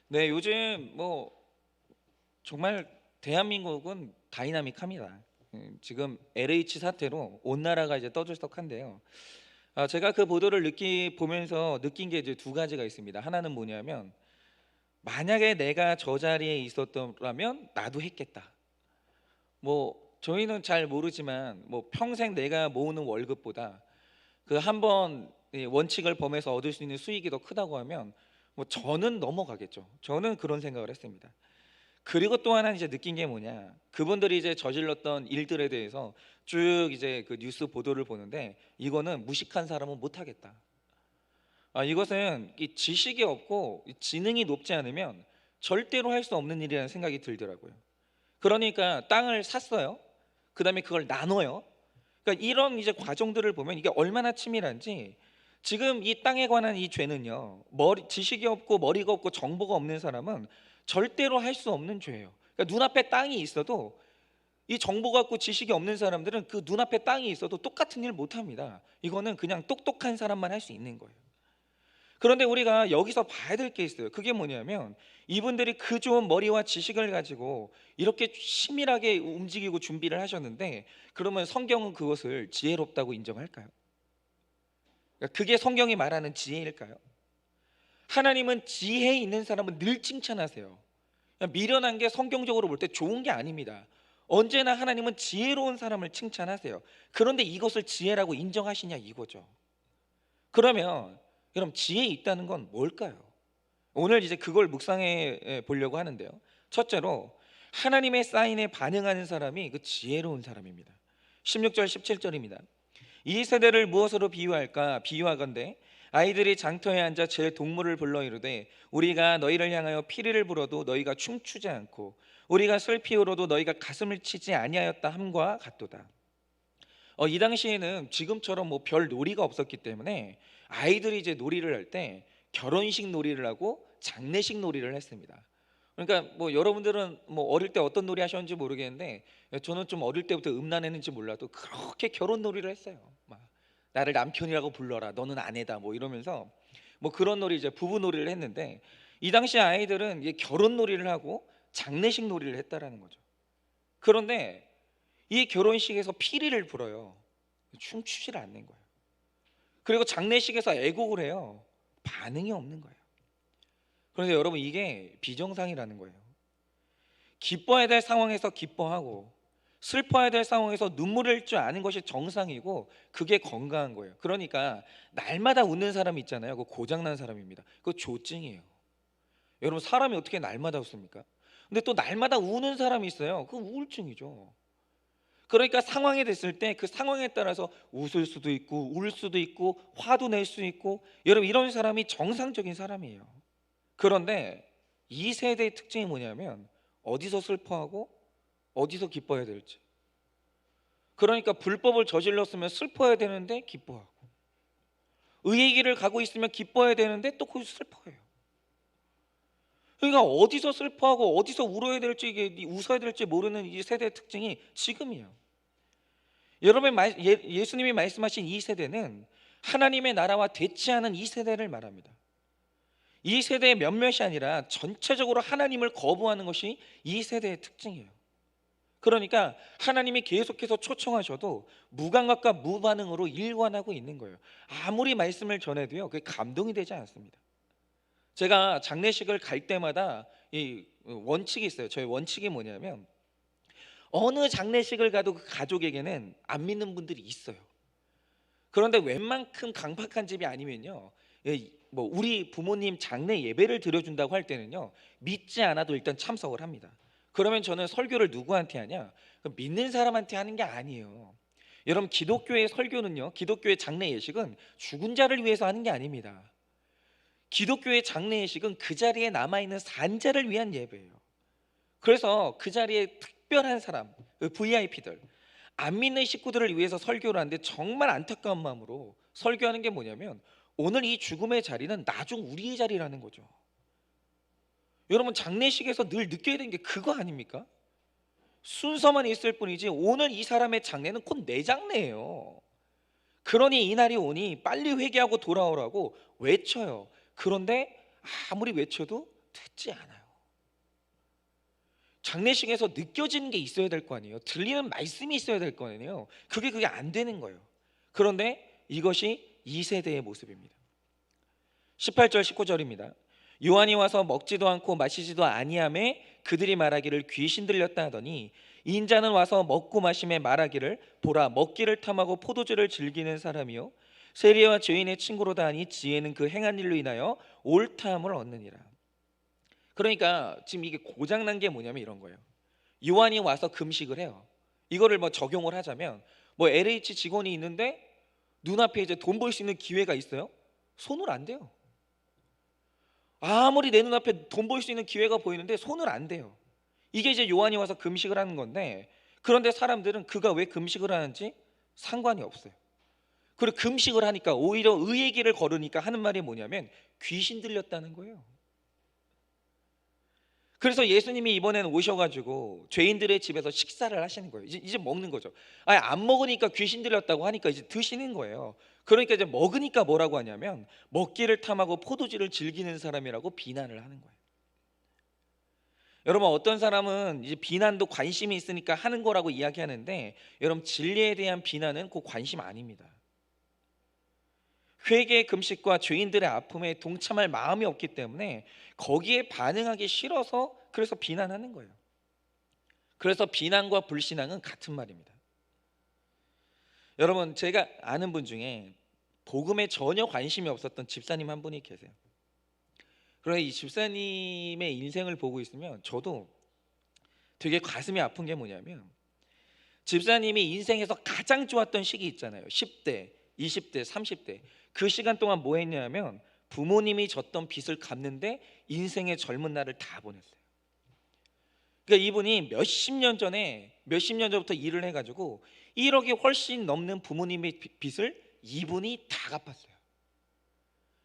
네, 요즘 뭐 정말 대한민국은 다이나믹합니다. 지금 LH 사태로 온 나라가 이제 떠들썩한데요. 제가 그 보도를 보면서 느낀 게 이제 두 가지가 있습니다. 하나는 뭐냐면, 만약에 내가 저 자리에 있었더라면 나도 했겠다. 뭐 저희는 잘 모르지만 뭐 평생 내가 모으는 월급보다 그 한 번 원칙을 범해서 얻을 수 있는 수익이 더 크다고 하면 뭐 저는 넘어가겠죠. 저는 그런 생각을 했습니다. 그리고 또 하나 이제 느낀 게 뭐냐, 그분들이 이제 저질렀던 일들에 대해서 쭉 이제 그 뉴스 보도를 보는데, 이거는 무식한 사람은 못하겠다. 이것은 이 지식이 없고 이 지능이 높지 않으면 절대로 할 수 없는 일이라는 생각이 들더라고요. 그러니까 땅을 샀어요. 그다음에 그걸 나눠요. 그러니까 이런 이제 과정들을 보면 이게 얼마나 치밀한지, 지금 이 땅에 관한 이 죄는요, 지식이 없고 머리가 없고 정보가 없는 사람은 절대로 할 수 없는 죄예요. 그러니까 눈앞에 땅이 있어도, 이 정보가 없고 지식이 없는 사람들은 그 눈앞에 땅이 있어도 똑같은 일 못 합니다. 이거는 그냥 똑똑한 사람만 할 수 있는 거예요. 그런데 우리가 여기서 봐야 될 게 있어요. 그게 뭐냐면, 이분들이 그 좋은 머리와 지식을 가지고 이렇게 치밀하게 움직이고 준비를 하셨는데, 그러면 성경은 그것을 지혜롭다고 인정할까요? 그러니까 그게 성경이 말하는 지혜일까요? 하나님은 지혜 있는 사람은 늘 칭찬하세요. 그냥 미련한 게 성경적으로 볼 때 좋은 게 아닙니다. 언제나 하나님은 지혜로운 사람을 칭찬하세요. 그런데 이것을 지혜라고 인정하시냐 이거죠. 그러면 그럼 지혜 있다는 건 뭘까요? 오늘 이제 그걸 묵상해 보려고 하는데요. 첫째로, 하나님의 사인에 반응하는 사람이 그 지혜로운 사람입니다. 16절 17절입니다. 이 세대를 무엇으로 비유할까? 비유하건대 아이들이 장터에 앉아 제 동물을 불러 이르되, 우리가 너희를 향하여 피리를 불어도 너희가 춤추지 않고 우리가 슬피 울어도 너희가 가슴을 치지 아니하였다 함과 같도다. 이 당시에는 지금처럼 뭐 별 놀이가 없었기 때문에 아이들이 이제 놀이를 할 때 결혼식 놀이를 하고 장례식 놀이를 했습니다. 그러니까 뭐 여러분들은 뭐 어릴 때 어떤 놀이 하셨는지 모르겠는데, 저는 좀 어릴 때부터 음란했는지 몰라도 그렇게 결혼 놀이를 했어요. 막 나를 남편이라고 불러라, 너는 아내다, 뭐 이러면서 뭐 그런 놀이, 이제 부부 놀이를 했는데, 이 당시 아이들은 이게 결혼 놀이를 하고 장례식 놀이를 했다라는 거죠. 그런데 이 결혼식에서 피리를 불어요. 춤추질 않는 거예요. 그리고 장례식에서 애국을 해요. 반응이 없는 거예요. 그런데 여러분, 이게 비정상이라는 거예요. 기뻐해야 될 상황에서 기뻐하고 슬퍼해야 될 상황에서 눈물을 흘릴 줄 아는 것이 정상이고, 그게 건강한 거예요. 그러니까 날마다 웃는 사람 있잖아요. 그거 고장난 사람입니다. 그거 조증이에요. 여러분, 사람이 어떻게 날마다 웃습니까? 근데 또 날마다 우는 사람이 있어요. 그거 우울증이죠. 그러니까 상황이 됐을 때 그 상황에 따라서 웃을 수도 있고 울 수도 있고 화도 낼 수 있고, 여러분 이런 사람이 정상적인 사람이에요. 그런데 이 세대의 특징이 뭐냐면, 어디서 슬퍼하고 어디서 기뻐해야 될지. 그러니까 불법을 저질렀으면 슬퍼해야 되는데 기뻐하고, 의의 길을 가고 있으면 기뻐해야 되는데 또 거기서 슬퍼해요. 그러니까 어디서 슬퍼하고 어디서 울어야 될지, 이게 웃어야 될지 모르는 이 세대의 특징이 지금이에요. 여러분, 예수님이 말씀하신 이 세대는 하나님의 나라와 대치하는 이 세대를 말합니다. 이 세대의 몇몇이 아니라 전체적으로 하나님을 거부하는 것이 이 세대의 특징이에요. 그러니까 하나님이 계속해서 초청하셔도 무감각과 무반응으로 일관하고 있는 거예요. 아무리 말씀을 전해도요, 그게 감동이 되지 않습니다. 제가 장례식을 갈 때마다 이 원칙이 있어요. 저희 원칙이 뭐냐면, 어느 장례식을 가도 그 가족에게는 안 믿는 분들이 있어요. 그런데 웬만큼 강팍한 집이 아니면요, 뭐 우리 부모님 장례 예배를 드려준다고 할 때는요, 믿지 않아도 일단 참석을 합니다. 그러면 저는 설교를 누구한테 하냐? 믿는 사람한테 하는 게 아니에요. 여러분, 기독교의 설교는요, 기독교의 장례 예식은 죽은 자를 위해서 하는 게 아닙니다. 기독교의 장례 예식은 그 자리에 남아있는 산자를 위한 예배예요. 그래서 그 자리에 특별한 사람, 그 VIP들, 안 믿는 식구들을 위해서 설교를 하는데, 정말 안타까운 마음으로 설교하는 게 뭐냐면, 오늘 이 죽음의 자리는 나중 우리의 자리라는 거죠. 여러분, 장례식에서 늘 느껴야 되는 게 그거 아닙니까? 순서만 있을 뿐이지 오늘 이 사람의 장례는 곧 내 장례예요. 그러니 이날이 오니 빨리 회개하고 돌아오라고 외쳐요. 그런데 아무리 외쳐도 듣지 않아요. 장례식에서 느껴지는 게 있어야 될 거 아니에요. 들리는 말씀이 있어야 될 거 아니에요. 그게 안 되는 거예요. 그런데 이것이 2세대의 모습입니다. 18절 19절입니다. 요한이 와서 먹지도 않고 마시지도 아니하매 그들이 말하기를 귀신 들렸다 하더니 인자는 와서 먹고 마심에 말하기를 보라 먹기를 탐하고 포도주를 즐기는 사람이요 세리와 죄인의 친구로다 하니 지혜는 그 행한 일로 인하여 옳다함을 얻느니라. 그러니까 지금 이게 고장난 게 뭐냐면 이런 거예요. 요한이 와서 금식을 해요. 이거를 뭐 적용을 하자면 뭐 LH 직원이 있는데 눈앞에 이제 돈 벌 수 있는 기회가 있어요? 손을 안 대요. 아무리 내 눈앞에 돈 벌 수 있는 기회가 보이는데 손을 안 대요. 이게 이제 요한이 와서 금식을 하는 건데, 그런데 사람들은 그가 왜 금식을 하는지 상관이 없어요. 그리고 금식을 하니까 오히려 의의 길을 걸으니까 하는 말이 뭐냐면 귀신 들렸다는 거예요. 그래서 예수님이 이번에는 오셔가지고 죄인들의 집에서 식사를 하시는 거예요. 이제 먹는 거죠. 아니, 안 먹으니까 귀신 들렸다고 하니까 이제 드시는 거예요. 그러니까 이제 먹으니까 뭐라고 하냐면 먹기를 탐하고 포도주를 즐기는 사람이라고 비난을 하는 거예요. 여러분, 어떤 사람은 이제 비난도 관심이 있으니까 하는 거라고 이야기하는데, 여러분 진리에 대한 비난은 그 관심 아닙니다. 회개의 금식과 죄인들의 아픔에 동참할 마음이 없기 때문에 거기에 반응하기 싫어서 그래서 비난하는 거예요. 그래서 비난과 불신앙은 같은 말입니다. 여러분, 제가 아는 분 중에 복음에 전혀 관심이 없었던 집사님 한 분이 계세요. 그러나 이 집사님의 인생을 보고 있으면 저도 되게 가슴이 아픈 게 뭐냐면, 집사님이 인생에서 가장 좋았던 시기 있잖아요. 10대, 20대, 30대. 그 시간 동안 뭐 했냐면 부모님이 졌던 빚을 갚는데 인생의 젊은 날을 다 보냈어요. 그러니까 이분이 몇십 년 전부터 일을 해가지고 1억이 훨씬 넘는 부모님의 빚을 이분이 다 갚았어요.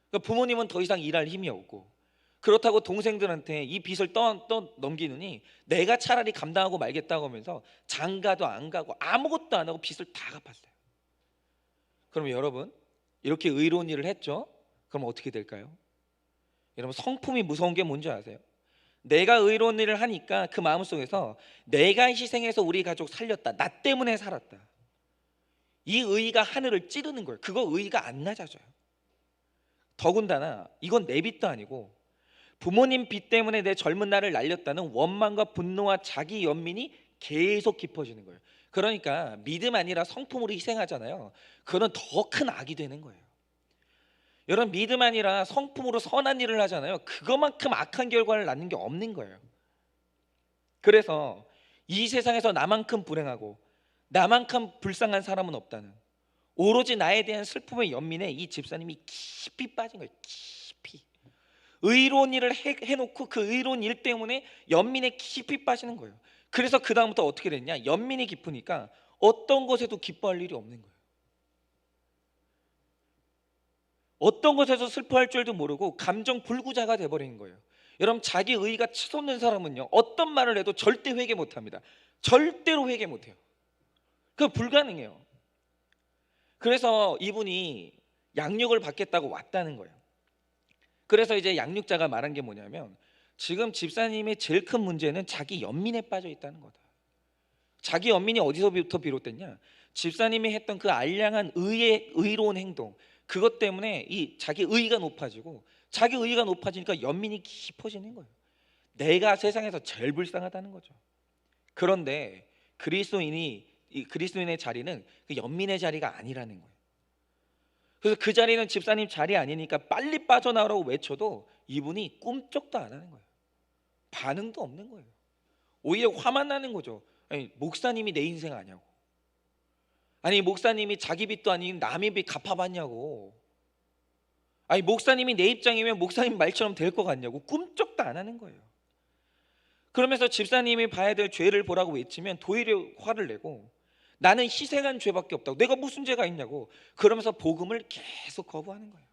그러니까 부모님은 더 이상 일할 힘이 없고, 그렇다고 동생들한테 이 빚을 넘기느니 내가 차라리 감당하고 말겠다고 하면서 장가도 안 가고 아무것도 안 하고 빚을 다 갚았어요. 그럼 여러분, 이렇게 의로운 일을 했죠? 그럼 어떻게 될까요? 여러분, 성품이 무서운 게 뭔지 아세요? 내가 의로운 일을 하니까 그 마음속에서 내가 희생해서 우리 가족 살렸다, 나 때문에 살았다, 이 의의가 하늘을 찌르는 거예요. 그거 의의가 안 낮아져요. 더군다나 이건 내 빚도 아니고 부모님 빚 때문에 내 젊은 날을 날렸다는 원망과 분노와 자기 연민이 계속 깊어지는 거예요. 그러니까 믿음 아니라 성품으로 희생하잖아요. 그건 더 큰 악이 되는 거예요. 여러분, 믿음 아니라 성품으로 선한 일을 하잖아요. 그거만큼 악한 결과를 낳는 게 없는 거예요. 그래서 이 세상에서 나만큼 불행하고 나만큼 불쌍한 사람은 없다는, 오로지 나에 대한 슬픔의 연민에 이 집사님이 깊이 빠진 거예요. 깊이. 의로운 일을 해놓고 그 의로운 일 때문에 연민에 깊이 빠지는 거예요. 그래서 그 다음부터 어떻게 됐냐, 연민이 깊으니까 어떤 것에도 기뻐할 일이 없는 거예요. 어떤 것에서 슬퍼할 줄도 모르고 감정 불구자가 돼버리는 거예요. 여러분, 자기 의의가 치솟는 사람은요, 어떤 말을 해도 절대 회개 못합니다. 절대로 회개 못해요. 그거 불가능해요. 그래서 이분이 양육을 받겠다고 왔다는 거예요. 그래서 이제 양육자가 말한 게 뭐냐면, 지금 집사님의 제일 큰 문제는 자기 연민에 빠져 있다는 거다. 자기 연민이 어디서부터 비롯됐냐, 집사님이 했던 그 알량한 의로운 행동, 그것 때문에 이 자기 의의가 높아지고, 자기 의의가 높아지니까 연민이 깊어지는 거예요. 내가 세상에서 제일 불쌍하다는 거죠. 그런데 그리스도인의 자리는 그 연민의 자리가 아니라는 거예요. 그래서 그 자리는 집사님 자리 아니니까 빨리 빠져나오라고 외쳐도 이분이 꿈쩍도 안 하는 거예요. 반응도 없는 거예요. 오히려 화만 나는 거죠. 아니, 목사님이 내 인생 아냐고. 아니, 목사님이 자기 빚도 아닌 남의 빚 갚아봤냐고. 아니, 목사님이 내 입장이면 목사님 말처럼 될 것 같냐고. 꿈쩍도 안 하는 거예요. 그러면서 집사님이 봐야 될 죄를 보라고 외치면 도리어 화를 내고, 나는 희생한 죄밖에 없다고, 내가 무슨 죄가 있냐고, 그러면서 복음을 계속 거부하는 거예요.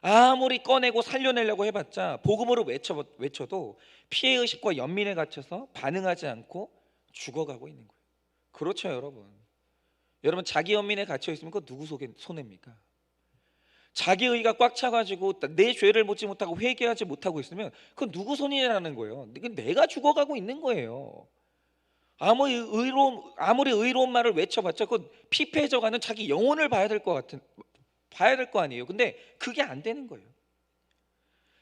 아무리 꺼내고 살려내려고 해봤자 복음으로 외쳐도 피해의식과 연민에 갇혀서 반응하지 않고 죽어가고 있는 거예요. 그렇죠, 여러분. 여러분, 자기 연민에 갇혀 있으면 그거 누구 손해입니까? 자기 의가 꽉 차가지고 내 죄를 묻지 못하고 회개하지 못하고 있으면 그건 누구 손이라는 거예요. 그건 내가 죽어가고 있는 거예요. 아무리 의로운 말을 외쳐봤자 그건 피폐해져가는 자기 영혼을 봐야 될 거 아니에요. 근데 그게 안 되는 거예요.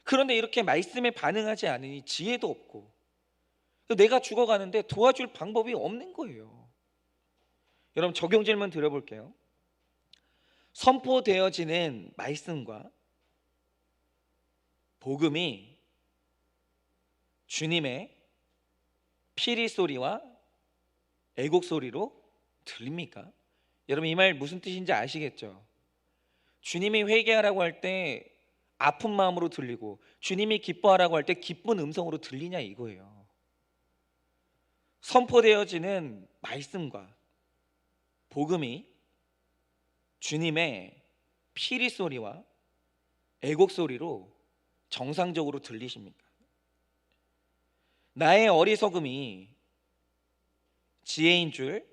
그런데 이렇게 말씀에 반응하지 않으니 지혜도 없고 내가 죽어가는데 도와줄 방법이 없는 거예요. 여러분, 적용 질문 드려볼게요. 선포되어지는 말씀과 복음이 주님의 피리 소리와 애곡 소리로 들립니까? 여러분, 이 말 무슨 뜻인지 아시겠죠? 주님이 회개하라고 할 때 아픈 마음으로 들리고 주님이 기뻐하라고 할 때 기쁜 음성으로 들리냐 이거예요. 선포되어지는 말씀과 복음이 주님의 피리 소리와 애곡 소리로 정상적으로 들리십니까? 나의 어리석음이 지혜인 줄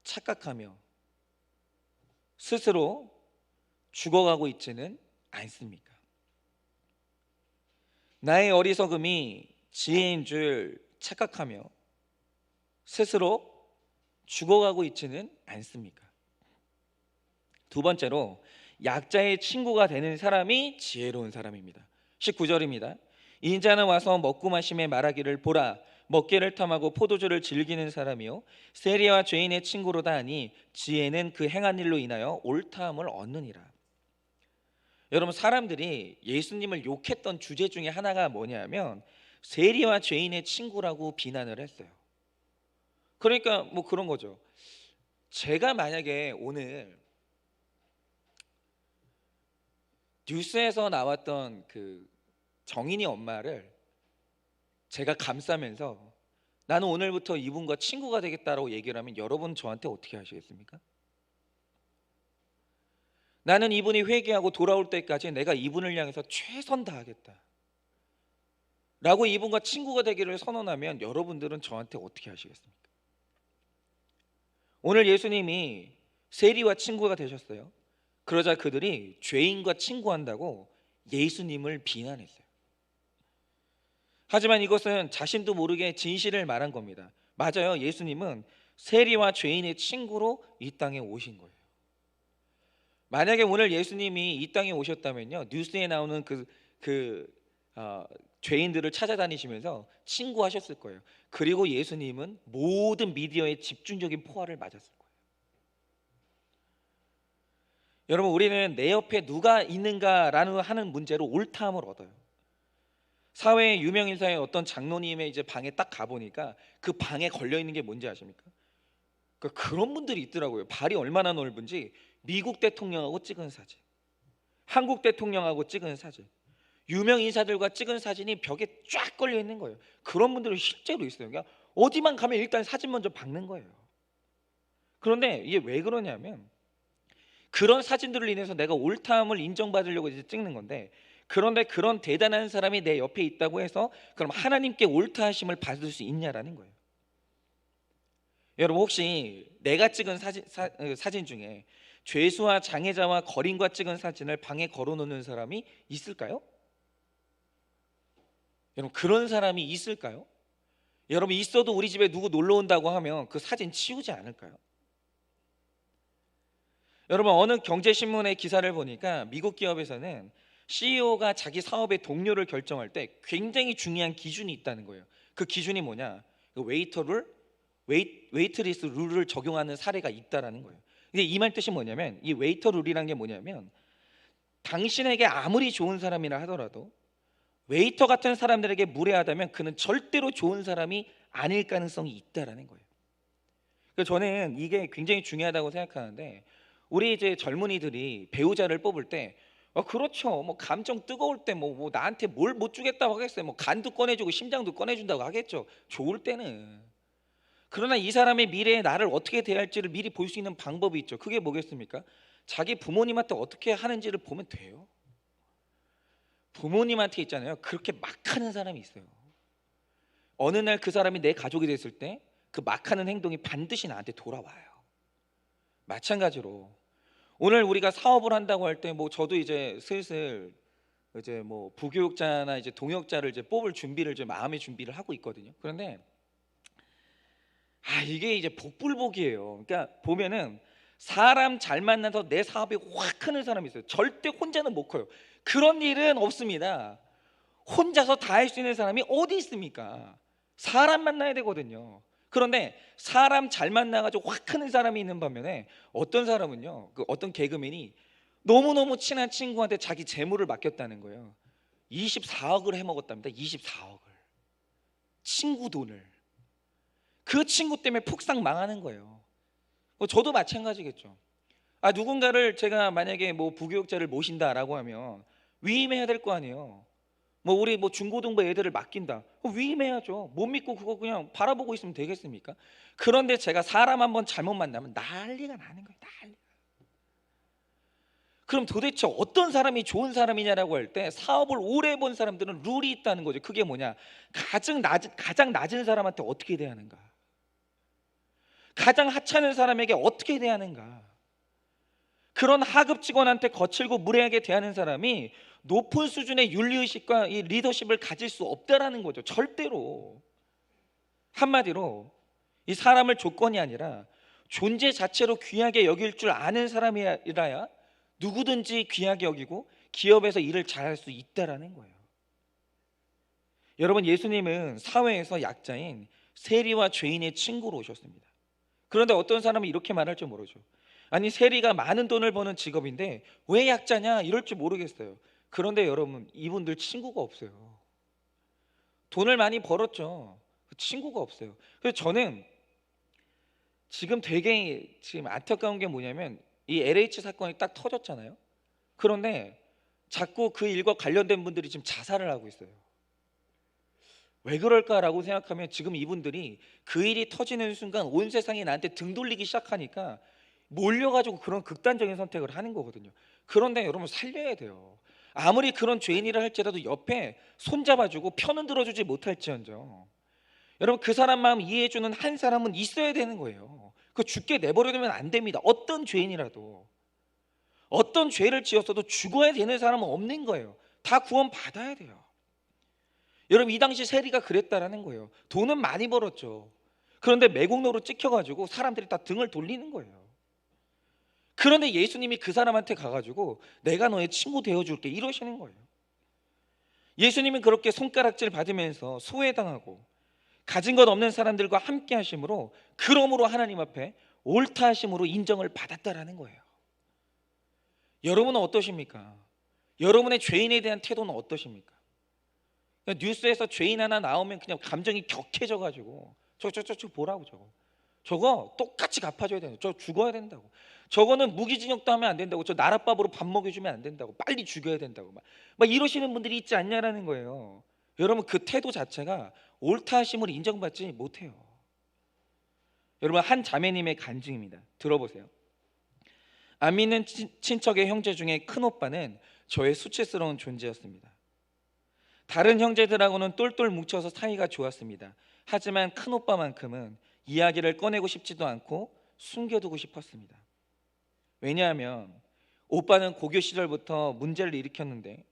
착각하며 스스로 죽어가고 있지는 않습니까? 나의 어리석음이 지혜인 줄 착각하며 스스로 죽어가고 있지는 않습니까? 두 번째로, 약자의 친구가 되는 사람이 지혜로운 사람입니다. 19절입니다. 인자는 와서 먹고 마심에 말하기를, 보라, 먹기를 탐하고 포도주를 즐기는 사람이요 세리와 죄인의 친구로다 하니 지혜는 그 행한 일로 인하여 옳다함을 얻느니라. 여러분, 사람들이 예수님을 욕했던 주제 중에 하나가 뭐냐면 세리와 죄인의 친구라고 비난을 했어요. 그러니까 뭐 그런 거죠. 제가 만약에 오늘 뉴스에서 나왔던 그 정인이 엄마를 제가 감싸면서 나는 오늘부터 이분과 친구가 되겠다라고 얘기를 하면 여러분 저한테 어떻게 하시겠습니까? 나는 이분이 회개하고 돌아올 때까지 내가 이분을 향해서 최선 다하겠다 라고 이분과 친구가 되기를 선언하면 여러분들은 저한테 어떻게 하시겠습니까? 오늘 예수님이 세리와 친구가 되셨어요. 그러자 그들이 죄인과 친구한다고 예수님을 비난했어요. 하지만 이것은 자신도 모르게 진실을 말한 겁니다. 맞아요. 예수님은 세리와 죄인의 친구로 이 땅에 오신 거예요. 만약에 오늘 예수님이 이 땅에 오셨다면요, 뉴스에 나오는 죄인들을 찾아다니시면서 친구하셨을 거예요. 그리고 예수님은 모든 미디어의 집중적인 포화를 맞았을 거예요. 여러분, 우리는 내 옆에 누가 있는가라는 하는 문제로 옳다함을 얻어요. 사회의 유명 인사의 어떤 장로님의 이제 방에 딱 가보니까 그 방에 걸려 있는 게 뭔지 아십니까? 그런 분들이 있더라고요. 발이 얼마나 넓은지 미국 대통령하고 찍은 사진, 한국 대통령하고 찍은 사진, 유명 인사들과 찍은 사진이 벽에 쫙 걸려 있는 거예요. 그런 분들은 실제로 있어요. 그러니까 어디만 가면 일단 사진 먼저 박는 거예요. 그런데 이게 왜 그러냐면 그런 사진들을 인해서 내가 옳다함을 인정받으려고 이제 찍는 건데, 그런데 그런 대단한 사람이 내 옆에 있다고 해서 그럼 하나님께 옳다 하심을 받을 수 있냐라는 거예요. 여러분, 혹시 내가 찍은 사진 중에 죄수와 장애자와 거린과 찍은 사진을 방에 걸어놓는 사람이 있을까요? 여러분, 그런 사람이 있을까요? 여러분, 있어도 우리 집에 누구 놀러 온다고 하면 그 사진 치우지 않을까요? 여러분, 어느 경제신문의 기사를 보니까 미국 기업에서는 CEO가 자기 사업의 동료를 결정할 때 굉장히 중요한 기준이 있다는 거예요. 그 기준이 뭐냐? 웨이트리스 룰을 적용하는 사례가 있다라는 거예요. 근데 이 말 뜻이 뭐냐면, 이 웨이터 룰이라는 게 뭐냐면 당신에게 아무리 좋은 사람이라 하더라도 웨이터 같은 사람들에게 무례하다면 그는 절대로 좋은 사람이 아닐 가능성이 있다라는 거예요. 그래서 저는 이게 굉장히 중요하다고 생각하는데, 우리 이제 젊은이들이 배우자를 뽑을 때 그렇죠. 뭐 감정 뜨거울 때 뭐 나한테 뭘 못 주겠다고 하겠어요. 뭐 간도 꺼내주고 심장도 꺼내준다고 하겠죠. 좋을 때는. 그러나 이 사람의 미래에 나를 어떻게 대할지를 미리 볼 수 있는 방법이 있죠. 그게 뭐겠습니까? 자기 부모님한테 어떻게 하는지를 보면 돼요. 부모님한테 있잖아요, 그렇게 막 하는 사람이 있어요. 어느 날 그 사람이 내 가족이 됐을 때 그 막 하는 행동이 반드시 나한테 돌아와요. 마찬가지로 오늘 우리가 사업을 한다고 할 때 뭐 저도 이제 슬슬 이제 뭐 부교육자나 이제 동역자를 이제 뽑을 준비를 이제 마음의 준비를 하고 있거든요. 그런데 이게 이제 복불복이에요. 그러니까 보면은 사람 잘 만나서 내 사업이 확 크는 사람이 있어요. 절대 혼자는 못 커요. 그런 일은 없습니다. 혼자서 다 할 수 있는 사람이 어디 있습니까? 사람 만나야 되거든요. 그런데 사람 잘 만나가지고 확 크는 사람이 있는 반면에 어떤 사람은요, 그 어떤 개그맨이 너무너무 친한 친구한테 자기 재물을 맡겼다는 거예요. 24억을 해먹었답니다. 24억을. 친구 돈을. 그 친구 때문에 폭삭 망하는 거예요. 저도 마찬가지겠죠. 누군가를 제가 만약에 뭐 부교육자를 모신다라고 하면 위임해야 될 거 아니에요. 뭐 우리 뭐 중고등부 애들을 맡긴다. 위임해야죠. 못 믿고 그거 그냥 바라보고 있으면 되겠습니까? 그런데 제가 사람 한번 잘못 만나면 난리가 나는 거예요. 난리. 그럼 도대체 어떤 사람이 좋은 사람이냐라고 할 때 사업을 오래 해본 사람들은 룰이 있다는 거죠. 그게 뭐냐? 가장 낮은 사람한테 어떻게 대하는가? 가장 하찮은 사람에게 어떻게 대하는가? 그런 하급 직원한테 거칠고 무례하게 대하는 사람이 높은 수준의 윤리의식과 이 리더십을 가질 수 없다라는 거죠. 절대로. 한마디로 이 사람을 조건이 아니라 존재 자체로 귀하게 여길 줄 아는 사람이라야 누구든지 귀하게 여기고 기업에서 일을 잘할 수 있다라는 거예요. 여러분, 예수님은 사회에서 약자인 세리와 죄인의 친구로 오셨습니다. 그런데 어떤 사람은 이렇게 말할 줄 모르죠. 아니, 세리가 많은 돈을 버는 직업인데 왜 약자냐 이럴 줄 모르겠어요. 그런데 여러분, 이분들 친구가 없어요. 돈을 많이 벌었죠. 친구가 없어요. 그래서 저는 지금 되게 지금 안타까운 게 뭐냐면 이 LH 사건이 딱 터졌잖아요. 그런데 자꾸 그 일과 관련된 분들이 지금 자살을 하고 있어요. 왜 그럴까라고 생각하면 지금 이분들이 그 일이 터지는 순간 온 세상이 나한테 등 돌리기 시작하니까 몰려가지고 그런 극단적인 선택을 하는 거거든요. 그런데 여러분, 살려야 돼요. 아무리 그런 죄인이라 할지라도 옆에 손잡아주고 편은 들어주지 못할지언정 여러분, 그 사람 마음 이해해주는 한 사람은 있어야 되는 거예요. 그 죽게 내버려두면 안 됩니다. 어떤 죄인이라도 어떤 죄를 지었어도 죽어야 되는 사람은 없는 거예요. 다 구원 받아야 돼요. 여러분, 이 당시 세리가 그랬다라는 거예요. 돈은 많이 벌었죠. 그런데 매국노로 찍혀가지고 사람들이 다 등을 돌리는 거예요. 그런데 예수님이 그 사람한테 가가지고 내가 너의 친구 되어줄게 이러시는 거예요. 예수님은 그렇게 손가락질 받으면서 소외당하고 가진 것 없는 사람들과 함께 하심으로, 그러므로 하나님 앞에 옳다 하심으로 인정을 받았다라는 거예요. 여러분은 어떠십니까? 여러분의 죄인에 대한 태도는 어떠십니까? 뉴스에서 죄인 하나 나오면 그냥 감정이 격해져 가지고 저 보라고, 저거 똑같이 갚아줘야 된다고, 저 죽어야 된다고, 저거는 무기징역도 하면 안 된다고, 저 나랏밥으로 밥 먹여주면 안 된다고, 빨리 죽여야 된다고 막 이러시는 분들이 있지 않냐라는 거예요. 여러분, 그 태도 자체가 옳다 하심을 인정받지 못해요. 여러분, 한 자매님의 간증입니다. 들어보세요. 안 믿는 친척의 형제 중에 큰오빠는 저의 수치스러운 존재였습니다. 다른 형제들하고는 똘똘 뭉쳐서 사이가 좋았습니다. 하지만 큰오빠만큼은 이야기를 꺼내고 싶지도 않고 숨겨두고 싶었습니다. 왜냐하면 오빠는 고교 시절부터 문제를 일으켰는데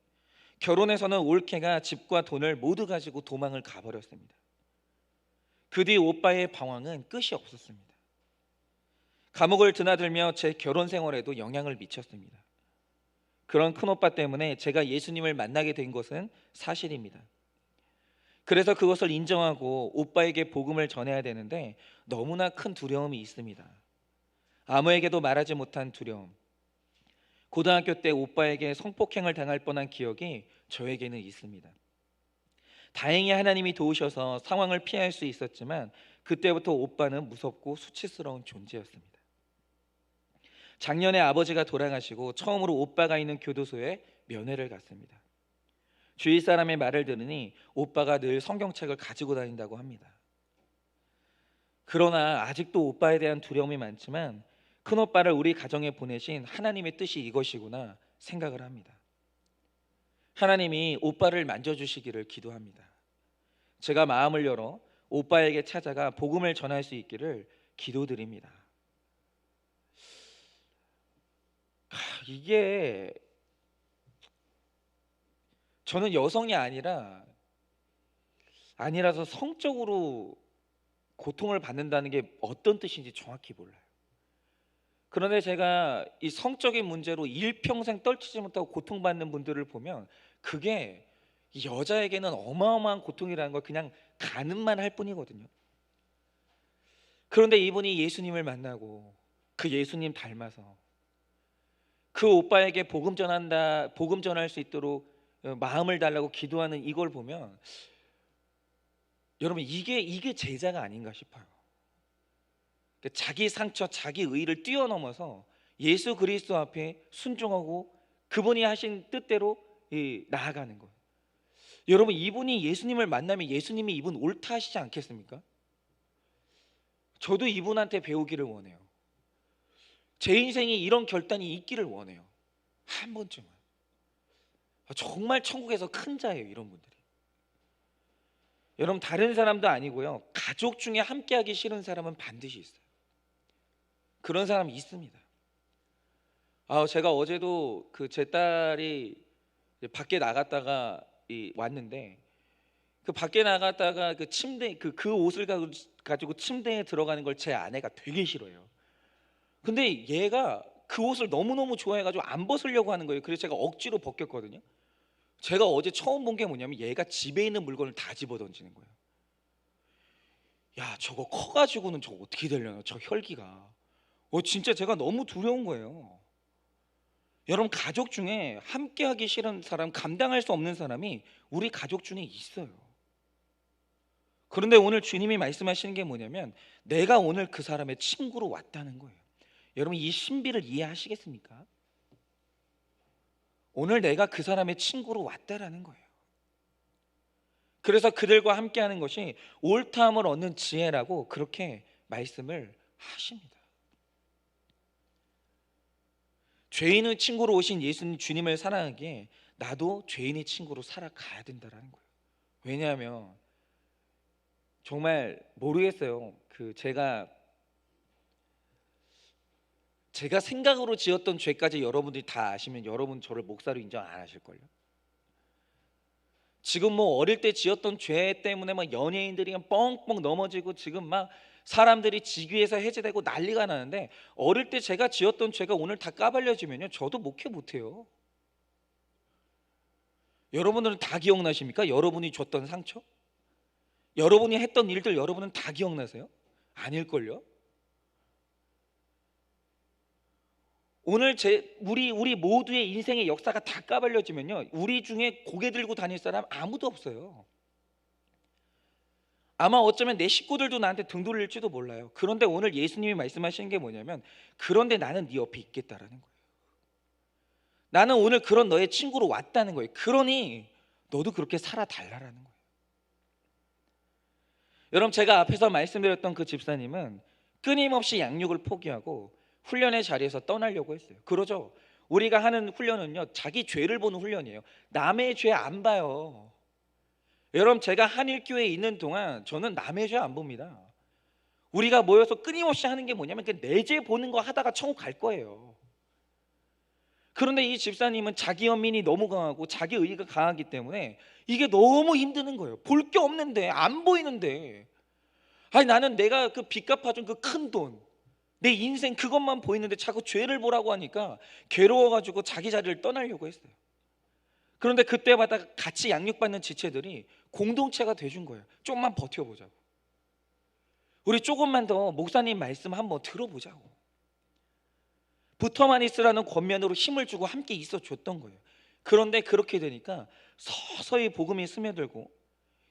결혼해서는 올케가 집과 돈을 모두 가지고 도망을 가버렸습니다. 그 뒤 오빠의 방황은 끝이 없었습니다. 감옥을 드나들며 제 결혼 생활에도 영향을 미쳤습니다. 그런 큰오빠 때문에 제가 예수님을 만나게 된 것은 사실입니다. 그래서 그것을 인정하고 오빠에게 복음을 전해야 되는데 너무나 큰 두려움이 있습니다. 아무에게도 말하지 못한 두려움. 고등학교 때 오빠에게 성폭행을 당할 뻔한 기억이 저에게는 있습니다. 다행히 하나님이 도우셔서 상황을 피할 수 있었지만 그때부터 오빠는 무섭고 수치스러운 존재였습니다. 작년에 아버지가 돌아가시고 처음으로 오빠가 있는 교도소에 면회를 갔습니다. 주위 사람의 말을 들으니 오빠가 늘 성경책을 가지고 다닌다고 합니다. 그러나 아직도 오빠에 대한 두려움이 많지만 큰오빠를 우리 가정에 보내신 하나님의 뜻이 이것이구나 생각을 합니다. 하나님이 오빠를 만져주시기를 기도합니다. 제가 마음을 열어 오빠에게 찾아가 복음을 전할 수 있기를 기도드립니다. 이게 저는 여성이 아니라서 성적으로 고통을 받는다는 게 어떤 뜻인지 정확히 몰라요. 그런데 제가 이 성적인 문제로 일평생 떨치지 못하고 고통받는 분들을 보면 그게 이 여자에게는 어마어마한 고통이라는 걸 그냥 가늠만 할 뿐이거든요. 그런데 이분이 예수님을 만나고 그 예수님 닮아서 그 오빠에게 복음 전할 수 있도록 마음을 달라고 기도하는 이걸 보면 여러분 이게 제자가 아닌가 싶어요. 자기 상처, 자기 의의를 뛰어넘어서 예수 그리스도 앞에 순종하고 그분이 하신 뜻대로 나아가는 거예요. 여러분 이분이 예수님을 만나면 예수님이 이분 옳다 하시지 않겠습니까? 저도 이분한테 배우기를 원해요. 제 인생에 이런 결단이 있기를 원해요. 한 번쯤은. 정말 천국에서 큰 자예요, 이런 분들이. 여러분 다른 사람도 아니고요, 가족 중에 함께하기 싫은 사람은 반드시 있어요. 그런 사람이 있습니다. 제가 어제도 제 딸이 밖에 나갔다가 왔는데 그 밖에 나갔다가 그 침대 그 옷을 가지고 침대에 들어가는 걸 제 아내가 되게 싫어해요. 근데 얘가 그 옷을 너무너무 좋아해가지고 안 벗으려고 하는 거예요. 그래서 제가 억지로 벗겼거든요. 제가 어제 처음 본 게 뭐냐면 얘가 집에 있는 물건을 다 집어 던지는 거예요. 야, 저거 커가지고는 저거 어떻게 되려나, 저 혈기가. 진짜 제가 너무 두려운 거예요. 여러분 가족 중에 함께하기 싫은 사람, 감당할 수 없는 사람이 우리 가족 중에 있어요. 그런데 오늘 주님이 말씀하시는 게 뭐냐면 내가 오늘 그 사람의 친구로 왔다는 거예요. 여러분 이 신비를 이해하시겠습니까? 오늘 내가 그 사람의 친구로 왔다라는 거예요. 그래서 그들과 함께하는 것이 옳다함을 얻는 지혜라고 그렇게 말씀을 하십니다. 죄인의 친구로 오신 예수님 주님을 사랑하기에 나도 죄인의 친구로 살아가야 된다라는 거예요. 왜냐하면 정말 모르겠어요. 제가 생각으로 지었던 죄까지 여러분들이 다 아시면 여러분 저를 목사로 인정 안 하실걸요. 지금 뭐 어릴 때 지었던 죄 때문에 막 연예인들이 뻥뻥 넘어지고 지금 막 사람들이 직위에서 해제되고 난리가 나는데 어릴 때 제가 지었던 죄가 오늘 다 까발려지면요 저도 목회 못해요. 여러분들은 다 기억나십니까? 여러분이 줬던 상처? 여러분이 했던 일들 여러분은 다 기억나세요? 아닐걸요? 오늘 우리 모두의 인생의 역사가 다 까발려지면요 우리 중에 고개 들고 다닐 사람 아무도 없어요. 아마 어쩌면 내 식구들도 나한테 등 돌릴지도 몰라요. 그런데 오늘 예수님이 말씀하시는 게 뭐냐면 그런데 나는 네 옆에 있겠다라는 거예요. 나는 오늘 그런 너의 친구로 왔다는 거예요. 그러니 너도 그렇게 살아달라는 거예요. 여러분 제가 앞에서 말씀드렸던 그 집사님은 끊임없이 양육을 포기하고 훈련의 자리에서 떠나려고 했어요. 그러죠. 우리가 하는 훈련은요 자기 죄를 보는 훈련이에요. 남의 죄 안 봐요. 여러분 제가 한일교회에 있는 동안 저는 남의 죄 안 봅니다. 우리가 모여서 끊임없이 하는 게 뭐냐면 내 죄 보는 거 하다가 천국 갈 거예요. 그런데 이 집사님은 자기 연민이 너무 강하고 자기 의의가 강하기 때문에 이게 너무 힘드는 거예요. 볼 게 없는데, 안 보이는데, 나는 내가 그 빚 갚아준 그 큰 돈, 내 인생 그것만 보이는데 자꾸 죄를 보라고 하니까 괴로워가지고 자기 자리를 떠나려고 했어요. 그런데 그때마다 같이 양육받는 지체들이 공동체가 돼준 거예요. 조금만 버텨보자고, 우리 조금만 더 목사님 말씀 한번 들어보자고, 붙어만 있으라는 권면으로 힘을 주고 함께 있어 줬던 거예요. 그런데 그렇게 되니까 서서히 복음이 스며들고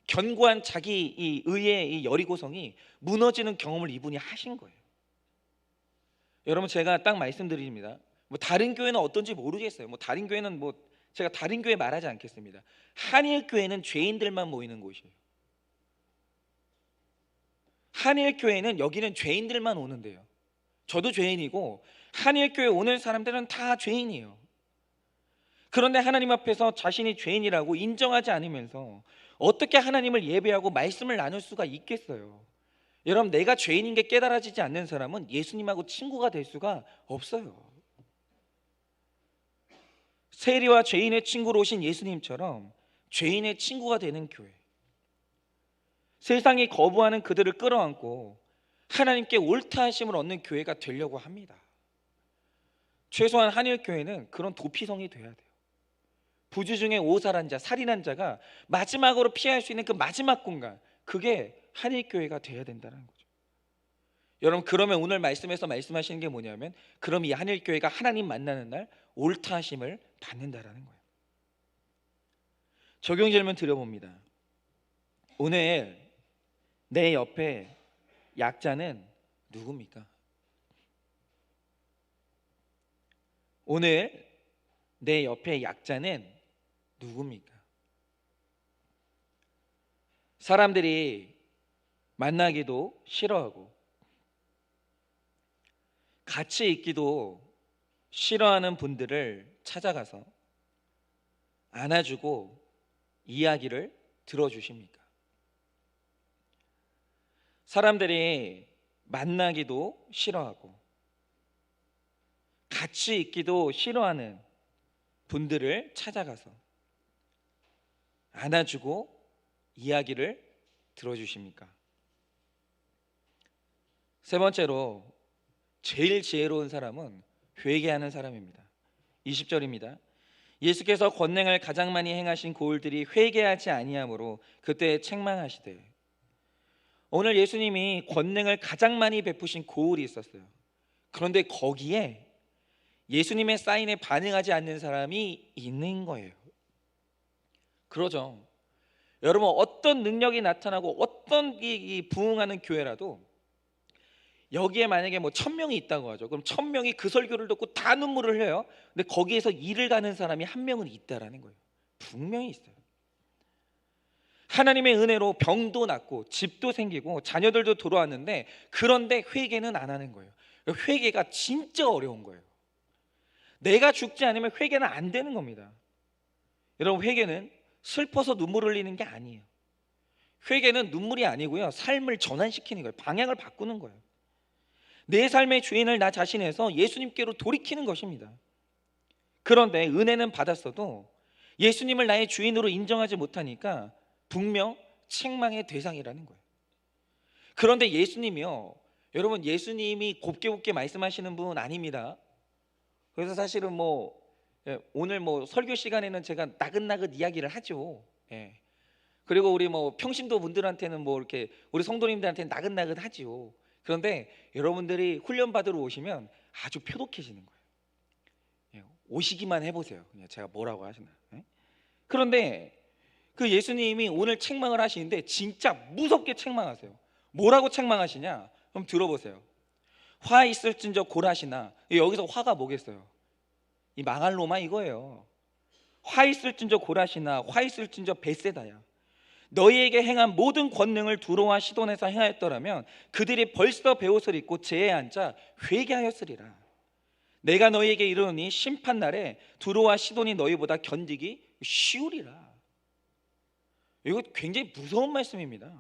견고한 자기 이 의의 이 여리고성이 무너지는 경험을 이분이 하신 거예요. 여러분 제가 딱 말씀드립니다. 뭐 다른 교회는 어떤지 모르겠어요. 다른 교회는 제가 다른 교회 말하지 않겠습니다. 한일교회는 죄인들만 모이는 곳이에요. 한일교회는 여기는 죄인들만 오는데요. 저도 죄인이고 한일교회 오는 사람들은 다 죄인이에요. 그런데 하나님 앞에서 자신이 죄인이라고 인정하지 않으면서 어떻게 하나님을 예배하고 말씀을 나눌 수가 있겠어요? 여러분 내가 죄인인 게 깨달아지지 않는 사람은 예수님하고 친구가 될 수가 없어요. 세리와 죄인의 친구로 오신 예수님처럼 죄인의 친구가 되는 교회, 세상이 거부하는 그들을 끌어안고 하나님께 옳다 하심을 얻는 교회가 되려고 합니다. 최소한 한일교회는 그런 도피성이 돼야 돼요. 부주 중에 오살한 자, 살인한 자가 마지막으로 피할 수 있는 그 마지막 공간, 그게 한일교회가 돼야 된다는 거죠. 여러분, 그러면 오늘 말씀에서 말씀하시는 게 뭐냐면, 그럼 이 한일교회가 하나님 만나는 날 옳다 하심을 받는다라는 거예요. 적용 질문 드려봅니다. 오늘 내 옆에 약자는 누굽니까? 오늘 내 옆에 약자는 누굽니까? 사람들이 만나기도 싫어하고 같이 있기도 싫어하는 분들을 찾아가서 안아주고 이야기를 들어주십니까? 사람들이 만나기도 싫어하고 같이 있기도 싫어하는 분들을 찾아가서 안아주고 이야기를 들어주십니까? 세 번째로, 제일 지혜로운 사람은 회개하는 사람입니다. 20절입니다. 예수께서 권능을 가장 많이 행하신 고을들이 회개하지 아니하므로 그때 책망하시되. 오늘 예수님이 권능을 가장 많이 베푸신 고을이 있었어요. 그런데 거기에 예수님의 사인에 반응하지 않는 사람이 있는 거예요. 그러죠. 여러분, 어떤 능력이 나타나고 어떤 이 부흥하는 교회라도 여기에 만약에 뭐 1000명이 있다고 하죠. 그럼 1000명이 그 설교를 듣고 다 눈물을 흘려요. 근데 거기에서 일을 가는 사람이 한 명은 있다라는 거예요. 분명히 있어요. 하나님의 은혜로 병도 낫고 집도 생기고 자녀들도 돌아왔는데, 그런데 회개는 안 하는 거예요. 회개가 진짜 어려운 거예요. 내가 죽지 않으면 회개는 안 되는 겁니다. 여러분, 회개는 슬퍼서 눈물 흘리는 게 아니에요. 회개는 눈물이 아니고요, 삶을 전환시키는 거예요. 방향을 바꾸는 거예요. 내 삶의 주인을 나 자신에서 예수님께로 돌이키는 것입니다. 그런데 은혜는 받았어도 예수님을 나의 주인으로 인정하지 못하니까 분명 책망의 대상이라는 거예요. 그런데 예수님이요, 여러분, 예수님이 곱게 말씀하시는 분은 아닙니다. 그래서 사실은 오늘 설교 시간에는 제가 나긋나긋 이야기를 하죠. 그리고 우리 평신도 분들한테는 이렇게 우리 성도님들한테는 나긋나긋 하지요. 그런데 여러분들이 훈련 받으러 오시면 아주 표독해지는 거예요. 오시기만 해보세요. 제가 뭐라고 하시나. 그런데 그 예수님이 오늘 책망을 하시는데 진짜 무섭게 책망하세요. 뭐라고 책망하시냐? 그럼 들어보세요. 화 있을진저 고라시나. 여기서 화가 뭐겠어요? 이 망할 놈아 이거예요. 화 있을진저 고라시나, 화 있을진저 벳세다야. 너희에게 행한 모든 권능을 두로와 시돈에서 행하였더라면 그들이 벌써 베옷을 입고 제에 앉아 회개하였으리라. 내가 너희에게 이르노니 심판날에 두로와 시돈이 너희보다 견디기 쉬우리라. 이거 굉장히 무서운 말씀입니다.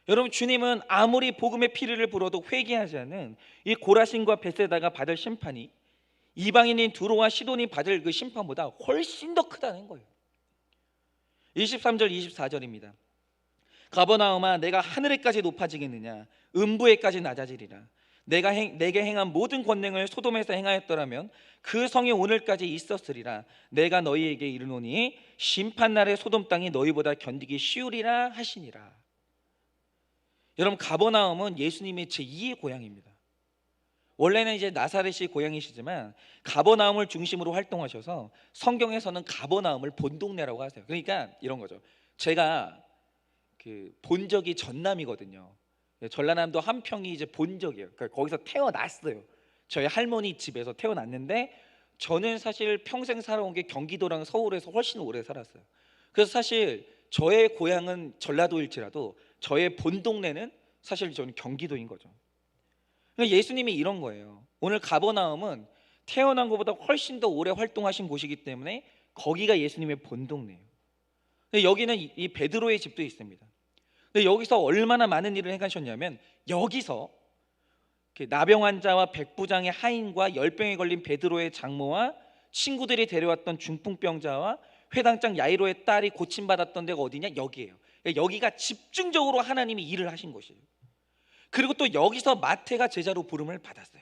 여러분, 주님은 아무리 복음의 피리를 불어도 회개하지 않은 이 고라신과 벳세다가 받을 심판이 이방인인 두로와 시돈이 받을 그 심판보다 훨씬 더 크다는 거예요. 23절 24절입니다. 가버나움아, 내가 하늘에까지 높아지겠느냐? 음부에까지 낮아지리라. 내게 행한 모든 권능을 소돔에서 행하였더라면 그 성이 오늘까지 있었으리라. 내가 너희에게 이르노니 심판날에 소돔 땅이 너희보다 견디기 쉬우리라 하시니라. 여러분, 가버나움은 예수님의 제2의 고향입니다. 원래는 이제 나사렛이 고향이시지만 가버나움을 중심으로 활동하셔서 성경에서는 가버나움을 본동네라고 하세요. 그러니까 이런 거죠. 제가 그 본적이 전남이거든요. 전라남도 한평이 이제 본적이에요. 그러니까 거기서 태어났어요. 저희 할머니 집에서 태어났는데 저는 사실 평생 살아온 게 경기도랑 서울에서 훨씬 오래 살았어요. 그래서 사실 저의 고향은 전라도일지라도 저의 본동네는 사실 저는 경기도인 거죠. 그러니까 예수님이 이런 거예요. 오늘 가버나움은 태어난 것보다 훨씬 더 오래 활동하신 곳이기 때문에 거기가 예수님의 본동네예요. 근데 여기는 이 베드로의 집도 있습니다. 근데 여기서 얼마나 많은 일을 행하셨냐면, 여기서 나병 환자와 백부장의 하인과 열병에 걸린 베드로의 장모와 친구들이 데려왔던 중풍병자와 회당장 야이로의 딸이 고침받았던 데가 어디냐? 여기예요. 여기가 집중적으로 하나님이 일을 하신 곳이에요. 그리고 또 여기서 마태가 제자로 부름을 받았어요.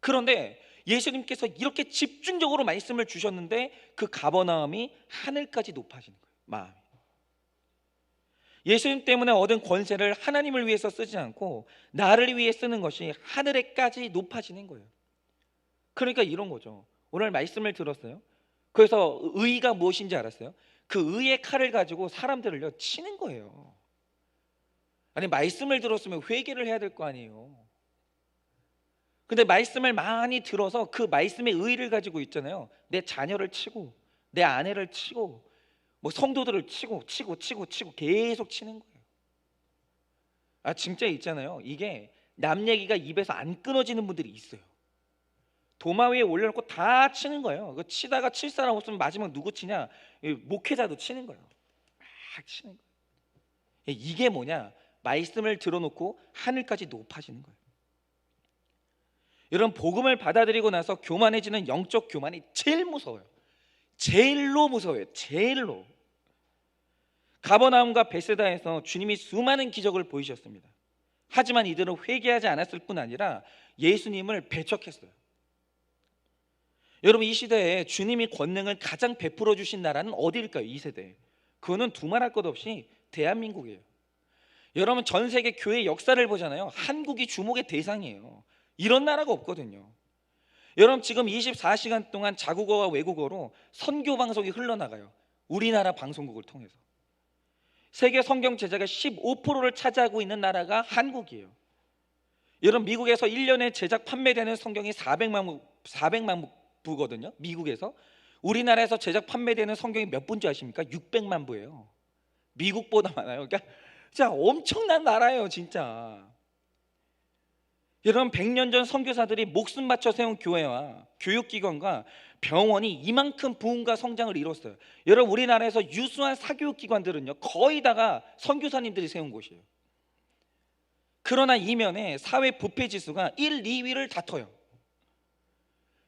그런데 예수님께서 이렇게 집중적으로 말씀을 주셨는데 그 가버나움이 하늘까지 높아지는 거예요. 마음이. 예수님 때문에 얻은 권세를 하나님을 위해서 쓰지 않고 나를 위해 쓰는 것이 하늘에까지 높아지는 거예요. 그러니까 이런 거죠. 오늘 말씀을 들었어요. 그래서 의가 무엇인지 알았어요. 그 의의 칼을 가지고 사람들을요 치는 거예요. 아니, 말씀을 들었으면 회개를 해야 될 거 아니에요. 근데 말씀을 많이 들어서 그 말씀의 의의를 가지고 있잖아요. 내 자녀를 치고 내 아내를 치고 뭐 성도들을 치고 계속 치는 거예요. 아, 진짜 있잖아요. 이게 남 얘기가 입에서 안 끊어지는 분들이 있어요. 도마 위에 올려놓고 다 치는 거예요. 그 치다가 칠 사람 없으면 마지막 누구 치냐? 목회자도 치는 거예요. 막 치는 거예요. 이게 뭐냐? 말씀을 들어놓고 하늘까지 높아지는 거예요. 여러분, 복음을 받아들이고 나서 교만해지는 영적 교만이 제일 무서워요. 제일로 무서워요. 제일로. 가버나움과 베세다에서 주님이 수많은 기적을 보이셨습니다. 하지만 이들은 회개하지 않았을 뿐 아니라 예수님을 배척했어요. 여러분, 이 시대에 주님이 권능을 가장 베풀어 주신 나라는 어디일까요? 이 세대에. 그거는 두말할 것 없이 대한민국이에요. 여러분, 전 세계 교회 역사를 보잖아요. 한국이 주목의 대상이에요. 이런 나라가 없거든요. 여러분, 지금 24시간 동안 자국어와 외국어로 선교 방송이 흘러나가요. 우리나라 방송국을 통해서. 세계 성경 제작의 15%를 차지하고 있는 나라가 한국이에요. 여러분, 미국에서 1년에 제작 판매되는 성경이 400만 부거든요. 미국에서. 우리나라에서 제작 판매되는 성경이 몇 부인지 아십니까? 600만 부예요. 미국보다 많아요. 그러니까 진짜 엄청난 나라예요, 진짜. 여러분, 100년 전 선교사들이 목숨 바쳐 세운 교회와 교육기관과 병원이 이만큼 부흥과 성장을 이뤘어요. 여러분, 우리나라에서 유수한 사교육기관들은요 거의 다가 선교사님들이 세운 곳이에요. 그러나 이면에 사회 부패지수가 1, 2위를 다퉈요.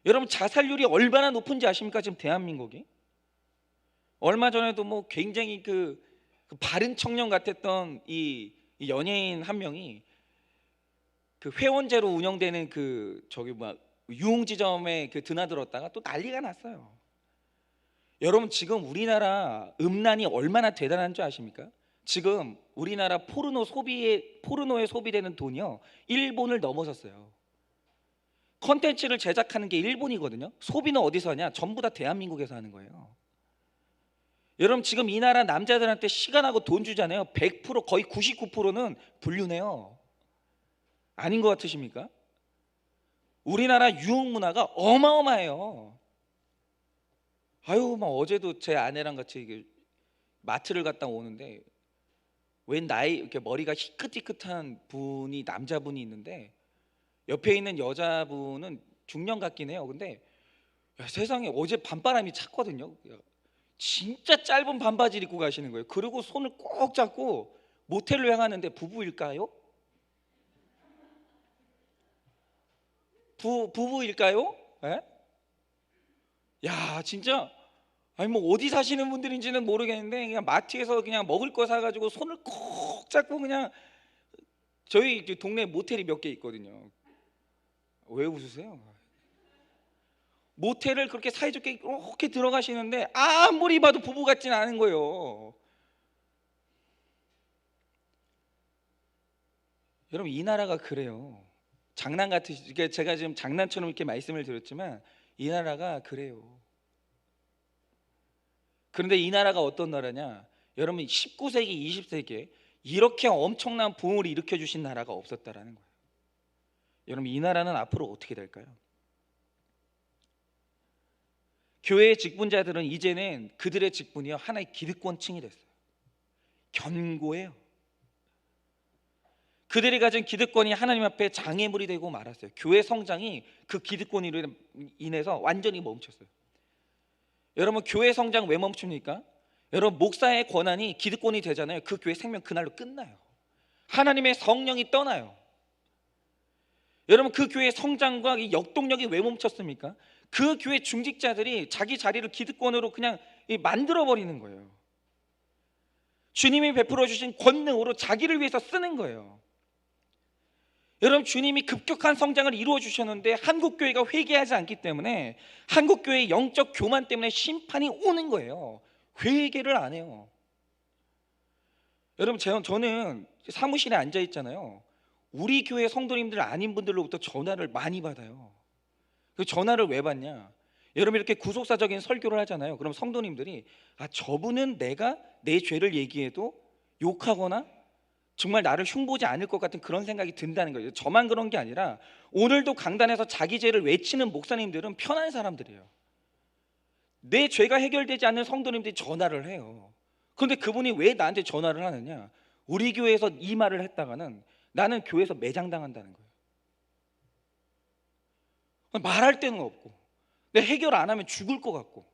여러분, 자살률이 얼마나 높은지 아십니까? 지금 대한민국이. 얼마 전에도 뭐 굉장히 그 바른 청년 같았던 이 연예인 한 명이 그 회원제로 운영되는 그 유흥지점에 드나들었다가 또 난리가 났어요. 여러분, 지금 우리나라 음란이 얼마나 대단한 줄 아십니까? 지금 우리나라 포르노에 소비되는 돈이요 일본을 넘어섰어요. 컨텐츠를 제작하는 게 일본이거든요. 소비는 어디서 하냐? 전부 다 대한민국에서 하는 거예요. 여러분, 지금 이 나라 남자들한테 시간하고 돈 주잖아요. 100% 거의 99%는 불륜해요. 아닌 것 같으십니까? 우리나라 유흥 문화가 어마어마해요. 아유, 막 어제도 제 아내랑 같이 마트를 갔다 오는데 웬 나이 이렇게 머리가 희끗희끗한 분이 남자분이 있는데 옆에 있는 여자분은 중년 같긴 해요. 근데 야, 세상에 어제 밤바람이 찼거든요. 진짜 짧은 반바지를 입고 가시는 거예요. 그리고 손을 꼭 잡고 모텔로 향하는데 부부일까요? 부부일까요? 예? 야, 진짜 아니 뭐 어디 사시는 분들인지는 모르겠는데 그냥 마트에서 그냥 먹을 거 사가지고 손을 꼭 잡고 그냥 저희 동네 모텔이 몇 개 있거든요. 왜 웃으세요? 모텔을 그렇게 사이좋게 이렇게 들어가시는데 아무리 봐도 부부 같지는 않은 거예요. 여러분, 이 나라가 그래요. 장난 같으시죠? 제가 지금 장난처럼 이렇게 말씀을 드렸지만 이 나라가 그래요. 그런데 이 나라가 어떤 나라냐? 여러분, 19세기, 20세기에 이렇게 엄청난 부흥을 일으켜 주신 나라가 없었다라는 거예요. 여러분, 이 나라는 앞으로 어떻게 될까요? 교회의 직분자들은 이제는 그들의 직분이요 하나의 기득권층이 됐어요. 견고해요. 그들이 가진 기득권이 하나님 앞에 장애물이 되고 말았어요. 교회 성장이 그 기득권으로 인해서 완전히 멈췄어요. 여러분, 교회 성장 왜 멈춥니까? 여러분, 목사의 권한이 기득권이 되잖아요. 그 교회 생명 그날로 끝나요. 하나님의 성령이 떠나요. 여러분, 그 교회의 성장과 이 역동력이 왜 멈췄습니까? 그 교회 중직자들이 자기 자리를 기득권으로 그냥 만들어 버리는 거예요. 주님이 베풀어 주신 권능으로 자기를 위해서 쓰는 거예요. 여러분, 주님이 급격한 성장을 이루어 주셨는데 한국교회가 회개하지 않기 때문에 한국교회의 영적 교만 때문에 심판이 오는 거예요. 회개를 안 해요. 여러분, 저는 사무실에 앉아 있잖아요. 우리 교회 성도님들 아닌 분들로부터 전화를 많이 받아요. 그 전화를 왜 받냐? 여러분, 이렇게 구속사적인 설교를 하잖아요. 그럼 성도님들이 저분은 내가 내 죄를 얘기해도 욕하거나 정말 나를 흉보지 않을 것 같은 그런 생각이 든다는 거예요. 저만 그런 게 아니라 오늘도 강단에서 자기 죄를 외치는 목사님들은 편한 사람들이에요. 내 죄가 해결되지 않는 성도님들이 전화를 해요. 그런데 그분이 왜 나한테 전화를 하느냐? 우리 교회에서 이 말을 했다가는 나는 교회에서 매장당한다는 거예요. 말할 데는 없고, 내 해결 안 하면 죽을 것 같고.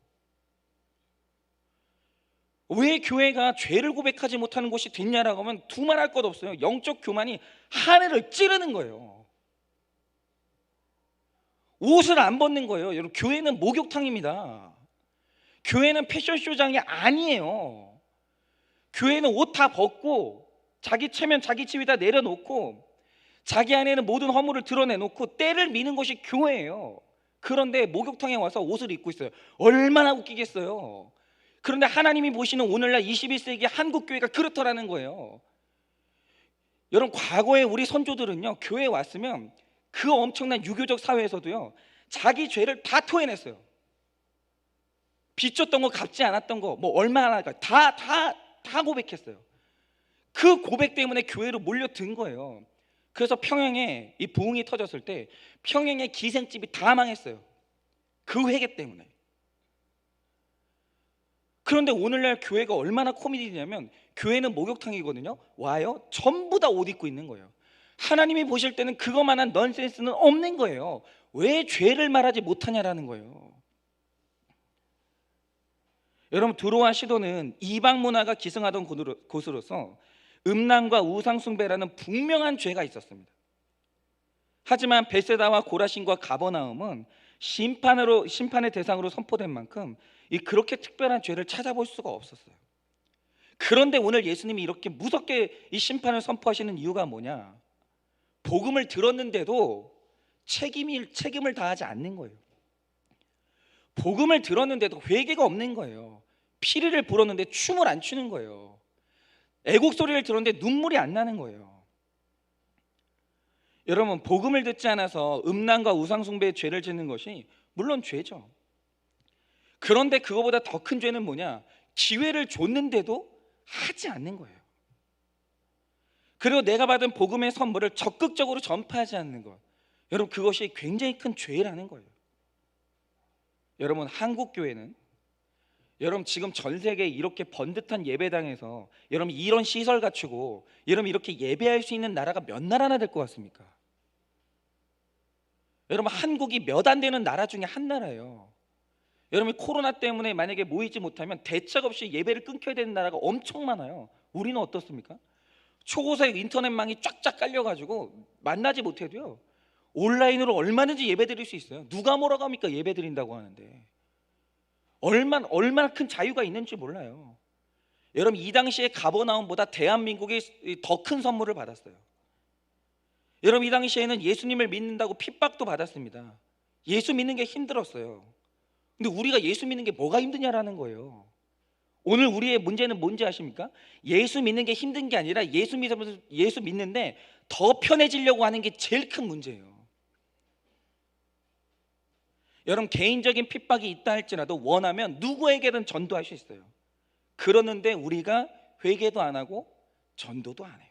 왜 교회가 죄를 고백하지 못하는 곳이 됐냐라고 하면 두말할 것 없어요. 영적 교만이 하늘을 찌르는 거예요. 옷을 안 벗는 거예요. 여러분, 교회는 목욕탕입니다. 교회는 패션쇼장이 아니에요. 교회는 옷 다 벗고 자기 체면 자기 치위다 내려놓고 자기 안에는 모든 허물을 드러내놓고 때를 미는 것이 교회예요. 그런데 목욕탕에 와서 옷을 입고 있어요. 얼마나 웃기겠어요. 그런데 하나님이 보시는 오늘날 21세기 한국교회가 그렇더라는 거예요. 여러분, 과거에 우리 선조들은요, 교회에 왔으면 그 엄청난 유교적 사회에서도요, 자기 죄를 다 토해냈어요. 빚졌던 거, 갚지 않았던 거, 뭐 얼마나 다 고백했어요. 그 고백 때문에 교회로 몰려든 거예요. 그래서 평양에 이 부흥이 터졌을 때 평양의 기생집이 다 망했어요. 그 회개 때문에. 그런데 오늘날 교회가 얼마나 코미디냐면 교회는 목욕탕이거든요. 와요, 전부 다 옷 입고 있는 거예요. 하나님이 보실 때는 그거만한 넌센스는 없는 거예요. 왜 죄를 말하지 못하냐라는 거예요. 여러분, 두로와 시도는 이방 문화가 기승하던 곳으로서 음란과 우상 숭배라는 분명한 죄가 있었습니다. 하지만 베세다와 고라신과 가버나움은 심판의 대상으로 선포된 만큼 그렇게 특별한 죄를 찾아볼 수가 없었어요. 그런데 오늘 예수님이 이렇게 무섭게 이 심판을 선포하시는 이유가 뭐냐? 복음을 들었는데도 책임을 다하지 않는 거예요. 복음을 들었는데도 회개가 없는 거예요. 피리를 불었는데 춤을 안 추는 거예요. 애곡 소리를 들었는데 눈물이 안 나는 거예요. 여러분, 복음을 듣지 않아서 음란과 우상 숭배의 죄를 짓는 것이 물론 죄죠. 그런데 그거보다 더 큰 죄는 뭐냐? 기회를 줬는데도 하지 않는 거예요. 그리고 내가 받은 복음의 선물을 적극적으로 전파하지 않는 것, 여러분, 그것이 굉장히 큰 죄라는 거예요. 여러분, 한국 교회는 여러분 지금 전 세계에 이렇게 번듯한 예배당에서 여러분 이런 시설 갖추고 여러분 이렇게 예배할 수 있는 나라가 몇 나라나 될 것 같습니까? 여러분, 한국이 몇 안 되는 나라 중에 한 나라예요. 여러분, 코로나 때문에 만약에 모이지 못하면 대책 없이 예배를 끊겨야 되는 나라가 엄청 많아요. 우리는 어떻습니까? 초고속 인터넷망이 쫙쫙 깔려가지고 만나지 못해도요, 온라인으로 얼마든지 예배 드릴 수 있어요. 누가 뭐라고 합니까? 예배 드린다고 하는데 얼마나 큰 자유가 있는지 몰라요. 여러분, 이 당시에 가버나움보다 대한민국이 더 큰 선물을 받았어요. 여러분, 이 당시에는 예수님을 믿는다고 핍박도 받았습니다. 예수 믿는 게 힘들었어요. 근데 우리가 예수 믿는 게 뭐가 힘드냐라는 거예요. 오늘 우리의 문제는 뭔지 아십니까? 예수 믿는 게 힘든 게 아니라 예수 믿는데 더 편해지려고 하는 게 제일 큰 문제예요. 여러분, 개인적인 핍박이 있다 할지라도 원하면 누구에게든 전도할 수 있어요. 그러는데 우리가 회개도 안 하고 전도도 안 해요.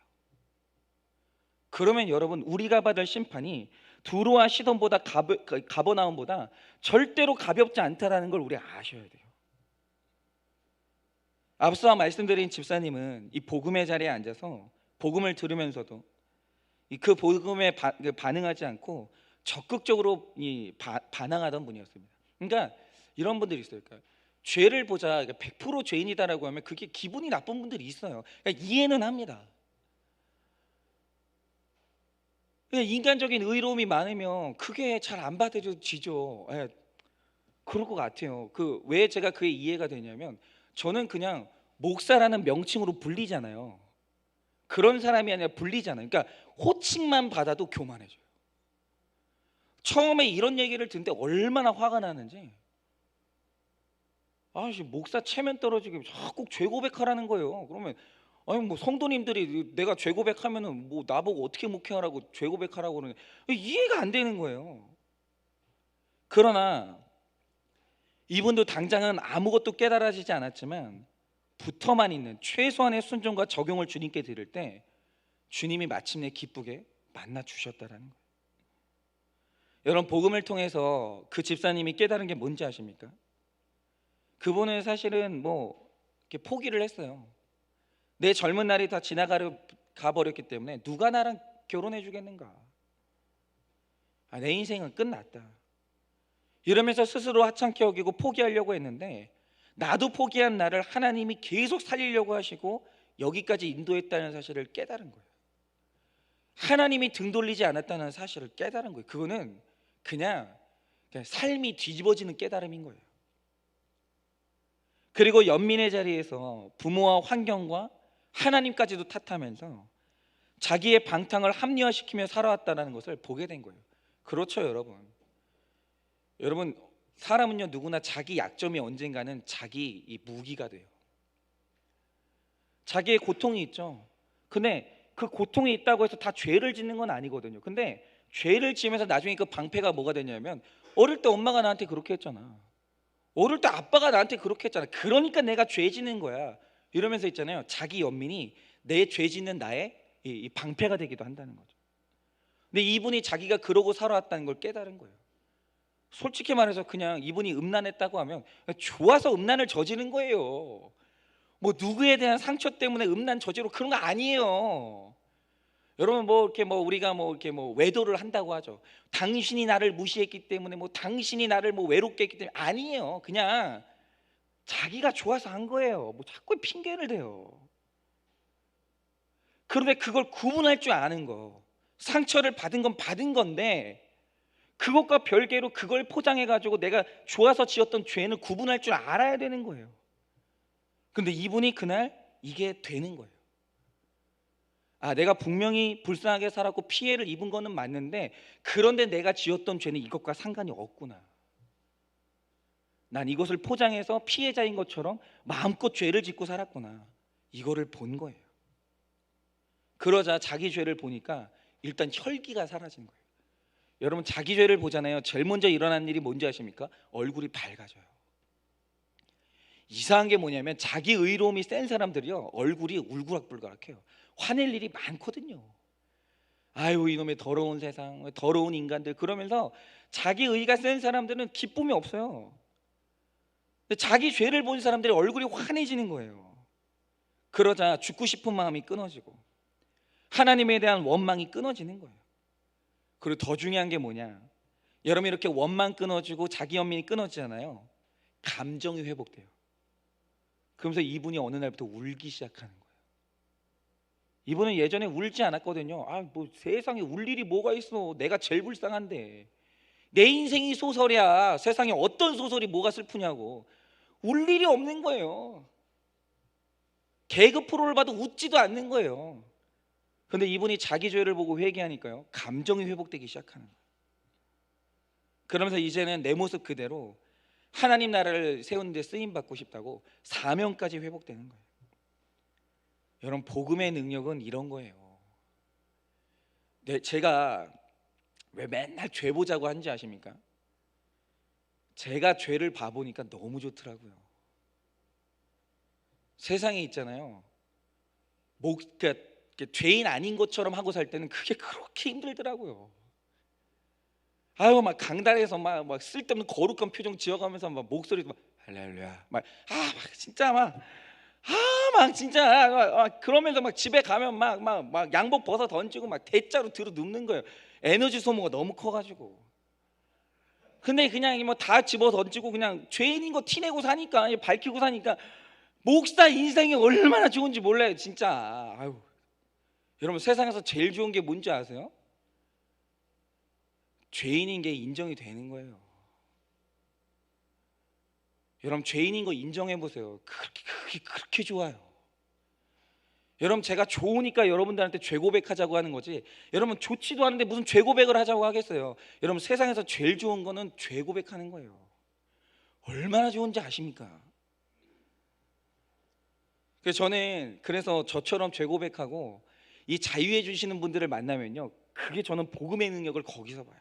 그러면 여러분, 우리가 받을 심판이 두로와 시돈보다 가버나움보다 절대로 가볍지 않다라는 걸 우리 아셔야 돼요. 앞서 말씀드린 집사님은 이 복음의 자리에 앉아서 복음을 들으면서도 그 복음에 반응하지 않고 적극적으로 반항하던 분이었습니다. 그러니까 이런 분들이 있어요. 그러니까 죄를 보자, 100% 죄인이다라고 하면 그게 기분이 나쁜 분들이 있어요. 그러니까 이해는 합니다. 인간적인 의로움이 많으면 그게 잘 안 받아들여지죠. 그럴 것 같아요. 그 왜 제가 그게 이해가 되냐면 저는 그냥 목사라는 명칭으로 불리잖아요. 그런 사람이 아니라 불리잖아요. 그러니까 호칭만 받아도 교만해져요. 처음에 이런 얘기를 듣는데 얼마나 화가 나는지. 아씨 목사 체면 떨어지게 자꾸 죄 고백하라는 거예요. 그러면 아니 뭐 성도님들이 내가 죄 고백하면은 뭐 나보고 어떻게 목회하라고 죄 고백하라고 그러는 이해가 안 되는 거예요. 그러나 이분도 당장은 아무것도 깨달아지지 않았지만 붙어만 있는 최소한의 순종과 적용을 주님께 드릴 때 주님이 마침내 기쁘게 만나 주셨다라는 거예요. 여러분 복음을 통해서 그 집사님이 깨달은 게 뭔지 아십니까? 그분은 사실은 뭐 이렇게 포기를 했어요. 내 젊은 날이 다 가버렸기 때문에 누가 나랑 결혼해 주겠는가? 내 인생은 끝났다. 이러면서 스스로 하찮게 여기고 포기하려고 했는데 나도 포기한 나를 하나님이 계속 살리려고 하시고 여기까지 인도했다는 사실을 깨달은 거예요. 하나님이 등 돌리지 않았다는 사실을 깨달은 거예요. 그거는 그냥 삶이 뒤집어지는 깨달음인 거예요. 그리고 연민의 자리에서 부모와 환경과 하나님까지도 탓하면서 자기의 방탕을 합리화시키며 살아왔다는 것을 보게 된 거예요. 그렇죠, 여러분. 여러분 사람은요 누구나 자기 약점이 언젠가는 자기 이 무기가 돼요. 자기의 고통이 있죠. 근데 그 고통이 있다고 해서 다 죄를 짓는 건 아니거든요. 근데 죄를 지으면서 나중에 그 방패가 뭐가 되냐면 어릴 때 엄마가 나한테 그렇게 했잖아. 어릴 때 아빠가 나한테 그렇게 했잖아. 그러니까 내가 죄 짓는 거야. 이러면서 있잖아요. 자기 연민이 내 죄 짓는 나의 이 방패가 되기도 한다는 거죠. 근데 이분이 자기가 그러고 살아왔다는 걸 깨달은 거예요. 솔직히 말해서 그냥 이분이 음란했다고 하면 좋아서 음란을 저지른 거예요. 뭐 누구에 대한 상처 때문에 음란 저지르고 그런 거 아니에요. 여러분 뭐 이렇게 뭐 우리가 뭐 이렇게 뭐 외도를 한다고 하죠. 당신이 나를 무시했기 때문에 뭐 당신이 나를 뭐 외롭게 했기 때문에 아니에요. 그냥 자기가 좋아서 한 거예요. 뭐 자꾸 핑계를 대요. 그런데 그걸 구분할 줄 아는 거. 상처를 받은 건 받은 건데 그것과 별개로 그걸 포장해 가지고 내가 좋아서 지었던 죄는 구분할 줄 알아야 되는 거예요. 근데 이분이 그날 이게 되는 거예요. 내가 분명히 불쌍하게 살았고 피해를 입은 거는 맞는데 그런데 내가 지었던 죄는 이것과 상관이 없구나. 난 이것을 포장해서 피해자인 것처럼 마음껏 죄를 짓고 살았구나. 이거를 본 거예요. 그러자 자기 죄를 보니까 일단 혈기가 사라진 거예요. 여러분 자기 죄를 보잖아요. 제일 먼저 일어난 일이 뭔지 아십니까? 얼굴이 밝아져요. 이상한 게 뭐냐면 자기 의로움이 센 사람들이요 얼굴이 울그락불그락해요. 화낼 일이 많거든요. 아유 이놈의 더러운 세상, 더러운 인간들 그러면서 자기 의가 센 사람들은 기쁨이 없어요. 근데 자기 죄를 본 사람들이 얼굴이 환해지는 거예요. 그러자 죽고 싶은 마음이 끊어지고 하나님에 대한 원망이 끊어지는 거예요. 그리고 더 중요한 게 뭐냐? 여러분 이렇게 원망 끊어지고 자기 연민이 끊어지잖아요. 감정이 회복돼요. 그러면서 이분이 어느 날부터 울기 시작하는 거예요. 이분은 예전에 울지 않았거든요. 뭐 세상에 울 일이 뭐가 있어. 내가 제일 불쌍한데. 내 인생이 소설이야. 세상에 어떤 소설이 뭐가 슬프냐고. 울 일이 없는 거예요. 개그 프로를 봐도 웃지도 않는 거예요. 그런데 이분이 자기 죄를 보고 회개하니까요 감정이 회복되기 시작하는 거예요. 그러면서 이제는 내 모습 그대로 하나님 나라를 세우는 데 쓰임 받고 싶다고 사명까지 회복되는 거예요. 여러분 복음의 능력은 이런 거예요. 제가 왜 맨날 죄 보자고 하는지 아십니까? 제가 죄를 봐보니까 너무 좋더라고요. 세상에 있잖아요. 그러니까 죄인 아닌 것처럼 하고 살 때는 그게 그렇게 힘들더라고요. 막 강단에서 막 쓸데없는 거룩한 표정 지어가면서 막 목소리도 막 할렐루야 막 진짜 막 진짜 그러면서 막 집에 가면 막 양복 벗어 던지고 막 대자로 들어 눕는 거예요. 에너지 소모가 너무 커가지고. 근데 그냥 뭐 다 집어 던지고 그냥 죄인인 거 티내고 사니까 밝히고 사니까 목사 인생이 얼마나 좋은지 몰라요 진짜. 여러분 세상에서 제일 좋은 게 뭔지 아세요? 죄인인 게 인정이 되는 거예요. 여러분 죄인인 거 인정해 보세요. 그렇게 좋아요. 여러분 제가 좋으니까 여러분들한테 죄 고백하자고 하는 거지, 여러분 좋지도 않은데 무슨 죄 고백을 하자고 하겠어요? 여러분 세상에서 제일 좋은 거는 죄 고백하는 거예요. 얼마나 좋은지 아십니까? 그래서 저처럼 죄 고백하고 이 자유해 주시는 분들을 만나면요, 그게 저는 복음의 능력을 거기서 봐요.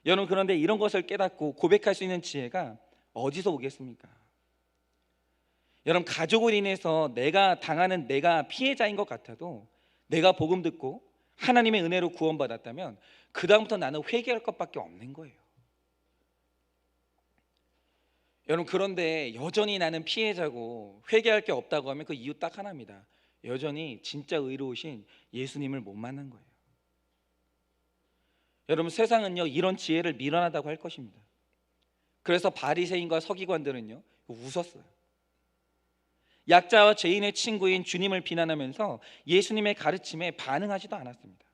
여러분 그런데 이런 것을 깨닫고 고백할 수 있는 지혜가 어디서 오겠습니까? 여러분 가족을 인해서 내가 피해자인 것 같아도 내가 복음 듣고 하나님의 은혜로 구원받았다면 그 다음부터 나는 회개할 것밖에 없는 거예요. 여러분 그런데 여전히 나는 피해자고 회개할 게 없다고 하면 그 이유 딱 하나입니다. 여전히 진짜 의로우신 예수님을 못 만난 거예요. 여러분 세상은요 이런 지혜를 미련하다고 할 것입니다. 그래서 바리새인과 서기관들은요 웃었어요. 약자와 죄인의 친구인 주님을 비난하면서 예수님의 가르침에 반응하지도 않았습니다.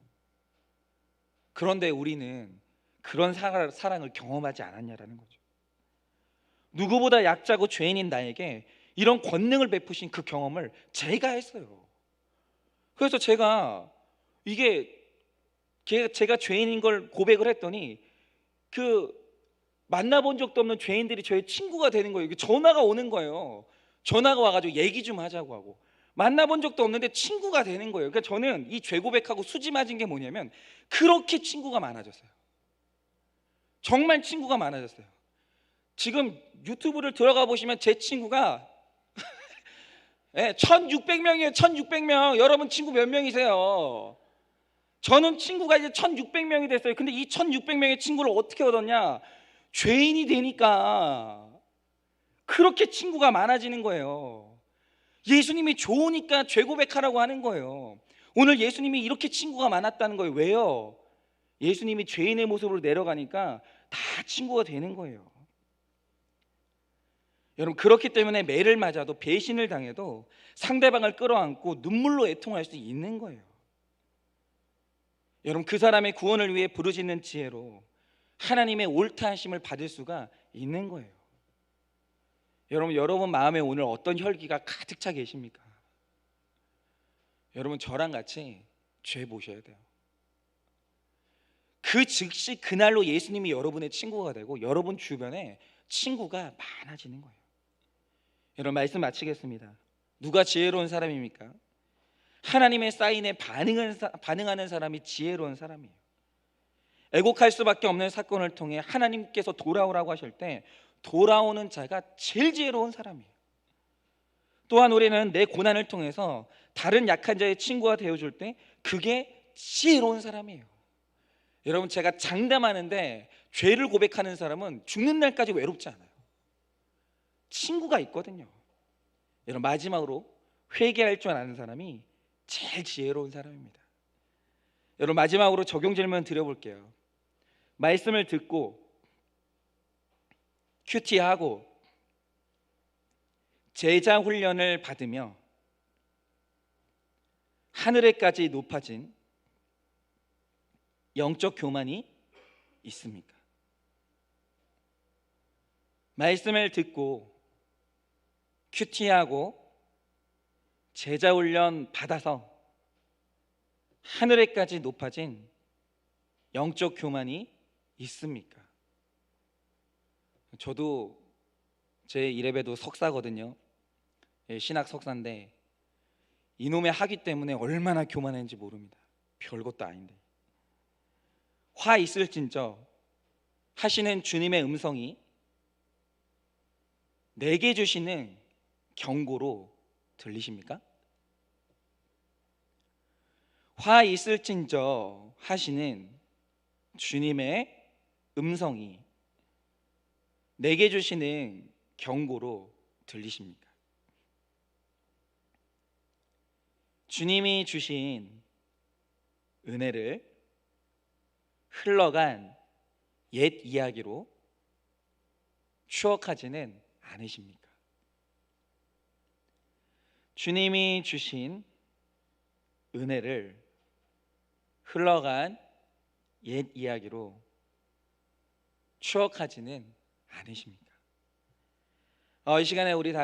그런데 우리는 그런 사랑을 경험하지 않았냐라는 거죠. 누구보다 약자고 죄인인 나에게 이런 권능을 베푸신 그 경험을 제가 했어요. 그래서 제가 죄인인 걸 고백을 했더니 그 만나본 적도 없는 죄인들이 저의 친구가 되는 거예요. 전화가 오는 거예요. 전화가 와가지고 얘기 좀 하자고 하고, 만나본 적도 없는데 친구가 되는 거예요. 그러니까 저는 이 죄 고백하고 수지 맞은 게 뭐냐면 그렇게 친구가 많아졌어요. 정말 친구가 많아졌어요. 지금 유튜브를 들어가 보시면 제 친구가 1600명이에요 1600명. 여러분 친구 몇 명이세요? 저는 친구가 이제 1600명이 됐어요. 근데 이 1600명의 친구를 어떻게 얻었냐? 죄인이 되니까 그렇게 친구가 많아지는 거예요. 예수님이 좋으니까 죄 고백하라고 하는 거예요. 오늘 예수님이 이렇게 친구가 많았다는 거예요. 왜요? 예수님이 죄인의 모습으로 내려가니까 다 친구가 되는 거예요. 여러분 그렇기 때문에 매를 맞아도 배신을 당해도 상대방을 끌어안고 눈물로 애통할 수 있는 거예요. 여러분 그 사람의 구원을 위해 부르짖는 지혜로 하나님의 옳다 하심을 받을 수가 있는 거예요. 여러분 마음에 오늘 어떤 혈기가 가득 차 계십니까? 여러분 저랑 같이 죄 보셔야 돼요. 그 즉시 그날로 예수님이 여러분의 친구가 되고 여러분 주변에 친구가 많아지는 거예요. 여러분 말씀 마치겠습니다. 누가 지혜로운 사람입니까? 하나님의 사인에 반응하는 사람이 지혜로운 사람이에요. 애곡할 수밖에 없는 사건을 통해 하나님께서 돌아오라고 하실 때 돌아오는 자가 제일 지혜로운 사람이에요. 또한 우리는 내 고난을 통해서 다른 약한 자의 친구가 되어줄 때 그게 지혜로운 사람이에요. 여러분 제가 장담하는데 죄를 고백하는 사람은 죽는 날까지 외롭지 않아요. 친구가 있거든요. 여러분 마지막으로 회개할 줄 아는 사람이 제일 지혜로운 사람입니다. 여러분 마지막으로 적용 질문 드려볼게요. 말씀을 듣고 큐티하고 제자 훈련을 받으며 하늘에까지 높아진 영적 교만이 있습니까? 말씀을 듣고 큐티하고 제자 훈련 받아서 하늘에까지 높아진 영적 교만이 있습니까? 저도 제 이래봬도 석사거든요. 신학 석사인데 이놈의 학위 때문에 얼마나 교만한지 모릅니다. 별것도 아닌데. 화 있을진저 하시는 주님의 음성이 내게 주시는 경고로 들리십니까? 화 있을진저 하시는 주님의 음성이 내게 주시는 경고로 들리십니까? 주님이 주신 은혜를 흘러간 옛 이야기로 추억하지는 않으십니까? 주님이 주신 은혜를 흘러간 옛 이야기로 추억하지는 않으십니까? 이 시간에 우리 다